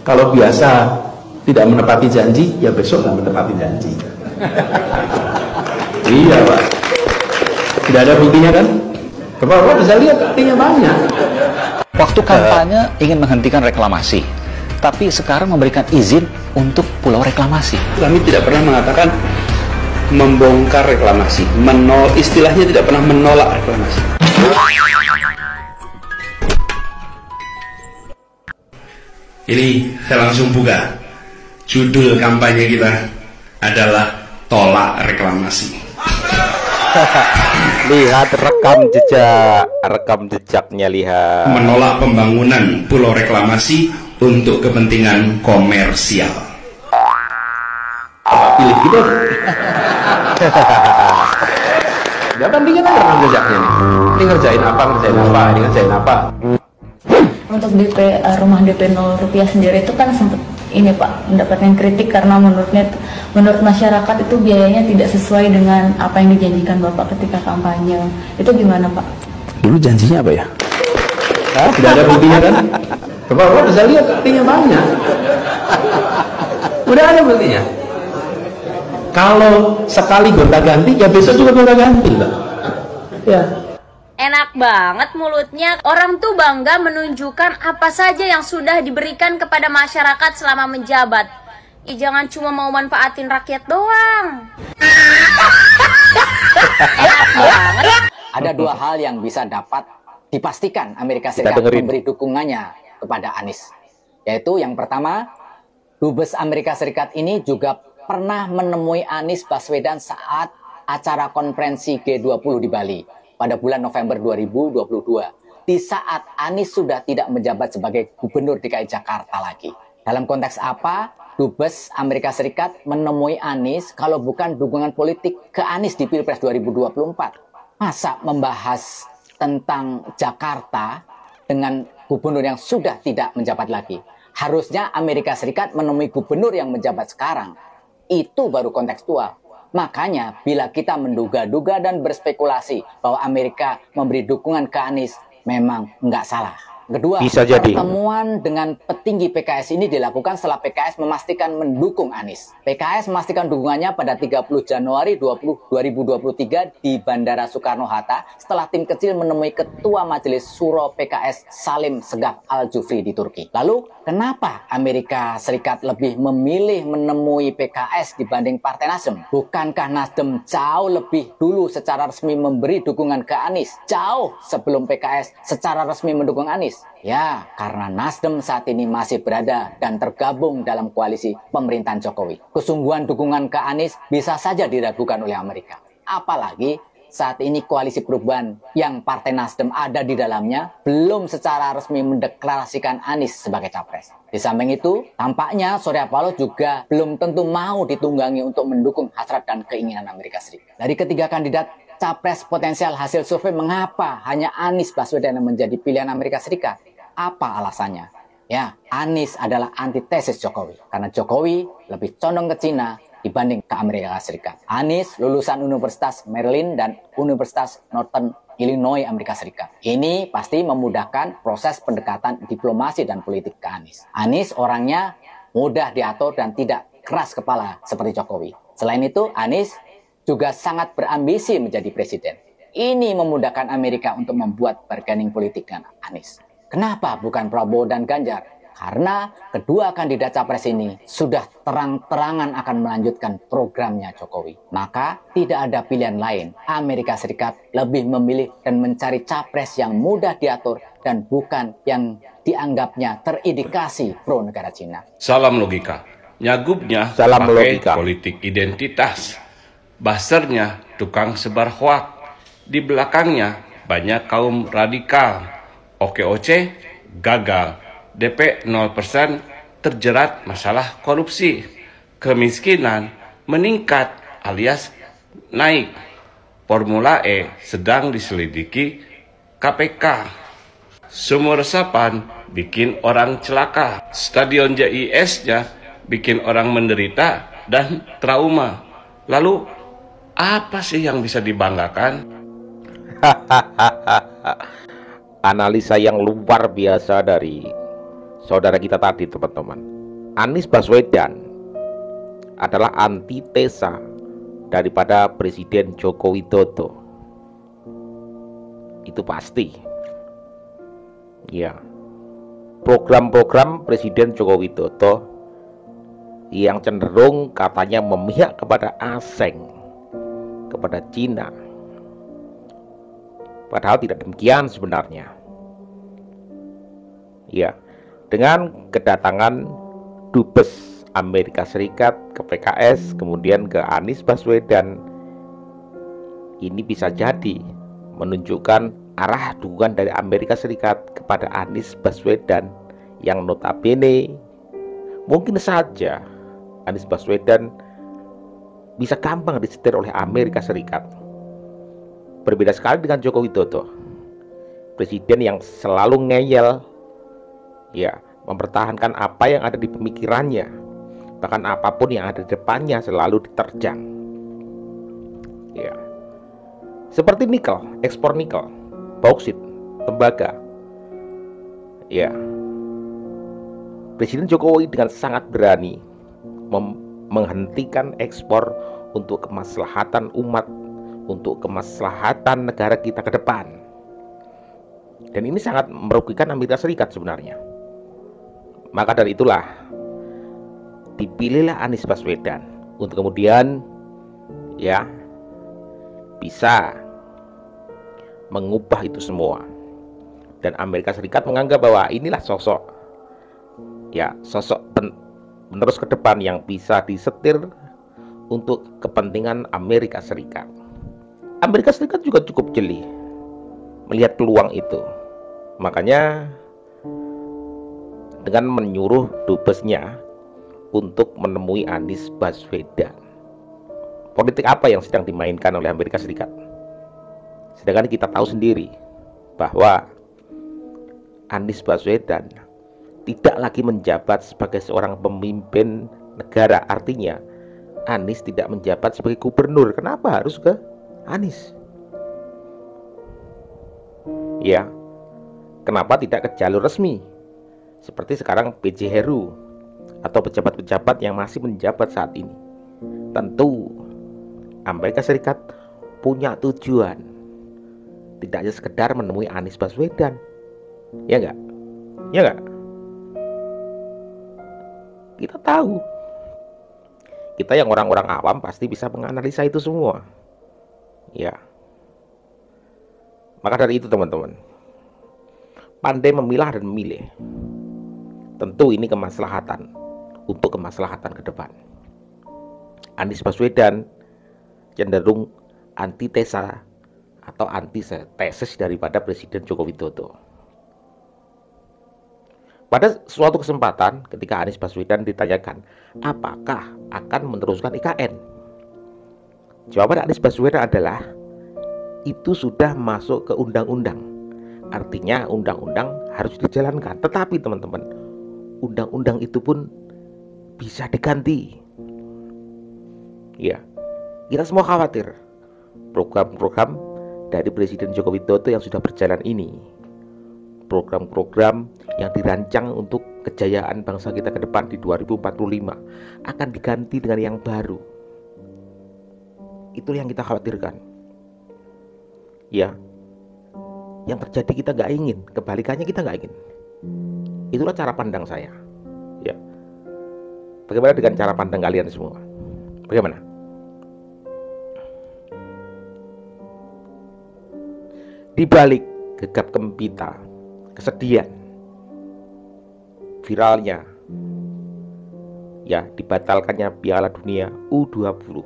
Kalau biasa tidak menepati janji, ya besok nggak menepati janji. Iya Pak, tidak ada buktinya kan? Bapak bisa lihat buktinya banyak. Waktu kampanye ingin menghentikan reklamasi, tapi sekarang memberikan izin untuk pulau reklamasi. Kami tidak pernah mengatakan membongkar reklamasi, istilahnya tidak pernah menolak reklamasi. Ini saya langsung buka. Judul kampanye kita adalah Tolak Reklamasi. Lihat rekam jejaknya, lihat. Menolak pembangunan pulau reklamasi untuk kepentingan komersial. Pilih gitu. Ya bandingin aja rekam jejaknya nih. Ini ngerjain apa, ini ngerjain apa. Untuk rumah DP 0 rupiah sendiri itu kan sempat ini Pak mendapatkan kritik karena menurut masyarakat itu biayanya tidak sesuai dengan apa yang dijanjikan Bapak ketika kampanye. Itu gimana Pak? Dulu janjinya apa ya? Tidak ada buktinya kan? Bapak bisa lihat buktinya banyak. Udah ada buktinya. Kalau sekali gonta-ganti, ya besok juga gonta-ganti lah. Ya. Enak banget mulutnya. Orang tuh bangga menunjukkan apa saja yang sudah diberikan kepada masyarakat selama menjabat. Jangan cuma mau manfaatin rakyat doang. Enak banget. Ada dua hal yang bisa dapat dipastikan Amerika Serikat memberi dukungannya kepada Anies. Yaitu yang pertama, Dubes Amerika Serikat ini juga pernah menemui Anies Baswedan saat acara konferensi G20 di Bali pada bulan November 2022, di saat Anies sudah tidak menjabat sebagai gubernur DKI Jakarta lagi. Dalam konteks apa Dubes Amerika Serikat menemui Anies kalau bukan dukungan politik ke Anies di Pilpres 2024? Masa membahas tentang Jakarta dengan gubernur yang sudah tidak menjabat lagi? Harusnya Amerika Serikat menemui gubernur yang menjabat sekarang. Itu baru kontekstual. Makanya bila kita menduga-duga dan berspekulasi bahwa Amerika memberi dukungan ke Anies, memang nggak salah. Kedua, bisa jadi pertemuan dengan petinggi PKS ini dilakukan setelah PKS memastikan mendukung Anies. PKS memastikan dukungannya pada 30 Januari 2023 di Bandara Soekarno-Hatta setelah tim kecil menemui Ketua Majelis Syuro PKS Salim Segaf Al-Jufri di Turki. Lalu, kenapa Amerika Serikat lebih memilih menemui PKS dibanding Partai Nasdem? Bukankah Nasdem jauh lebih dulu secara resmi memberi dukungan ke Anies? Jauh sebelum PKS secara resmi mendukung Anies? Ya, karena Nasdem saat ini masih berada dan tergabung dalam koalisi pemerintahan Jokowi. Kesungguhan dukungan ke Anies bisa saja diragukan oleh Amerika. Apalagi saat ini koalisi perubahan yang Partai Nasdem ada di dalamnya belum secara resmi mendeklarasikan Anies sebagai capres. Di samping itu, tampaknya Surya Paloh juga belum tentu mau ditunggangi untuk mendukung hasrat dan keinginan Amerika Serikat. Dari ketiga kandidat capres potensial hasil survei, mengapa hanya Anies Baswedan yang menjadi pilihan Amerika Serikat? Apa alasannya? Ya, Anies adalah antitesis Jokowi. Karena Jokowi lebih condong ke Cina dibanding ke Amerika Serikat. Anies lulusan Universitas Maryland dan Universitas Northern Illinois Amerika Serikat. Ini pasti memudahkan proses pendekatan diplomasi dan politik ke Anies. Anies orangnya mudah diatur dan tidak keras kepala seperti Jokowi. Selain itu, Anies juga sangat berambisi menjadi presiden. Ini memudahkan Amerika untuk membuat bargaining politik dengan Anies. Kenapa bukan Prabowo dan Ganjar? Karena kedua kandidat capres ini sudah terang-terangan akan melanjutkan programnya Jokowi. Maka tidak ada pilihan lain. Amerika Serikat lebih memilih dan mencari capres yang mudah diatur dan bukan yang dianggapnya terindikasi pro negara Cina. Salam logika. Nyagupnya Salam pakai logika. politik identitas. Basernya tukang sebar hoak. Di belakangnya banyak kaum radikal. OKOC gagal. DP 0% terjerat masalah korupsi. Kemiskinan meningkat alias naik. Formula E sedang diselidiki KPK. Sumur resapan bikin orang celaka. Stadion JIS-nya bikin orang menderita dan trauma. Lalu apa sih yang bisa dibanggakan? Analisa yang luar biasa dari saudara kita tadi, teman-teman. Anies Baswedan adalah antitesa daripada Presiden Joko Widodo. Itu pasti. Ya. Program-program Presiden Joko Widodo yang cenderung katanya memihak kepada asing, kepada Cina. Padahal tidak demikian sebenarnya. Ya, dengan kedatangan Dubes Amerika Serikat ke PKS, kemudian ke Anies Baswedan, ini bisa jadi menunjukkan arah dukungan dari Amerika Serikat kepada Anies Baswedan yang notabene mungkin saja Anies Baswedan bisa gampang disetir oleh Amerika Serikat. Berbeda sekali dengan Joko Widodo, presiden yang selalu ngeyel, ya, mempertahankan apa yang ada di pemikirannya, bahkan apapun yang ada di depannya selalu diterjang. Ya, seperti nikel, ekspor nikel, bauksit, tembaga. Ya, Presiden Jokowi dengan sangat berani menghentikan ekspor untuk kemaslahatan umat, untuk kemaslahatan negara kita ke depan. Dan ini sangat merugikan Amerika Serikat sebenarnya. Maka dari itulah dipilihlah Anies Baswedan untuk kemudian ya bisa mengubah itu semua. Dan Amerika Serikat menganggap bahwa inilah sosok penerus ke depan yang bisa disetir untuk kepentingan Amerika Serikat. Amerika Serikat juga cukup jeli melihat peluang itu. Makanya dengan menyuruh dubesnya untuk menemui Anies Baswedan. Politik apa yang sedang dimainkan oleh Amerika Serikat? Sedangkan kita tahu sendiri bahwa Anies Baswedan tidak lagi menjabat sebagai seorang pemimpin negara. Artinya Anies tidak menjabat sebagai gubernur. Kenapa harus ke Anies? Ya, kenapa tidak ke jalur resmi seperti sekarang PJ Heru atau pejabat-pejabat yang masih menjabat saat ini? Tentu Amerika Serikat punya tujuan, tidak hanya sekedar menemui Anies Baswedan. Ya enggak? Ya enggak? Kita tahu, kita yang orang-orang awam pasti bisa menganalisa itu semua. Ya. Maka dari itu teman-teman, pandai memilah dan memilih. Tentu ini kemaslahatan, untuk kemaslahatan ke depan. Anies Baswedan cenderung antitesa atau antitesis daripada Presiden Joko Widodo. Pada suatu kesempatan ketika Anies Baswedan ditanyakan apakah akan meneruskan IKN, jawaban Anies Baswedan adalah itu sudah masuk ke undang-undang. Artinya undang-undang harus dijalankan. Tetapi teman-teman, undang-undang itu pun bisa diganti. Ya, kita semua khawatir program-program dari Presiden Joko Widodo yang sudah berjalan ini, program-program yang dirancang untuk kejayaan bangsa kita ke depan di 2045 akan diganti dengan yang baru. Itu yang kita khawatirkan. Ya, yang terjadi kita nggak ingin, kebalikannya kita nggak ingin. Itulah cara pandang saya. Ya, bagaimana dengan cara pandang kalian semua? Bagaimana? Di balik gegap gempita, kesedihan, viralnya, ya dibatalkannya Piala Dunia U20,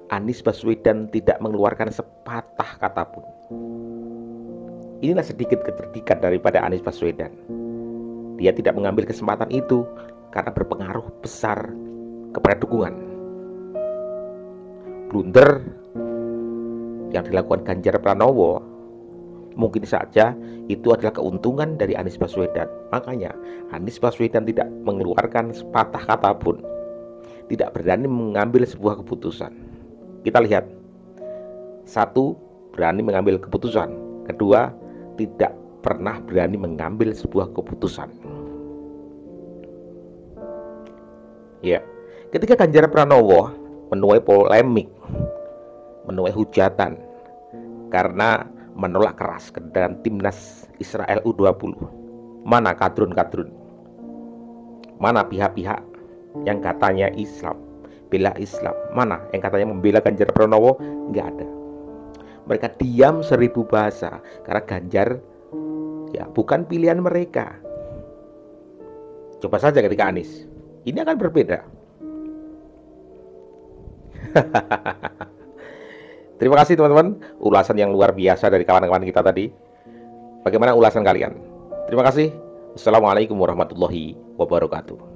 Anies Baswedan tidak mengeluarkan sepatah kata pun. Inilah sedikit kecerdikan daripada Anies Baswedan. Dia tidak mengambil kesempatan itu karena berpengaruh besar kepada dukungan. Blunder yang dilakukan Ganjar Pranowo mungkin saja itu adalah keuntungan dari Anies Baswedan. Makanya Anies Baswedan tidak mengeluarkan sepatah kata pun, tidak berani mengambil sebuah keputusan. Kita lihat, satu, berani mengambil keputusan. Kedua, tidak pernah berani mengambil sebuah keputusan. Ya, ketika Ganjar Pranowo menuai polemik, menuai hujatan karena menolak keras kedatangan timnas Israel U20. Mana kadrun-kadrun? Mana pihak-pihak yang katanya Islam, bela Islam? Mana yang katanya membela Ganjar Pranowo? Nggak ada. Mereka diam 1000 bahasa karena Ganjar ya bukan pilihan mereka. Coba saja ketika Anies, ini akan berbeda. Terima kasih teman-teman, ulasan yang luar biasa dari kawan-kawan kita tadi. Bagaimana ulasan kalian? Terima kasih. Assalamualaikum warahmatullahi wabarakatuh.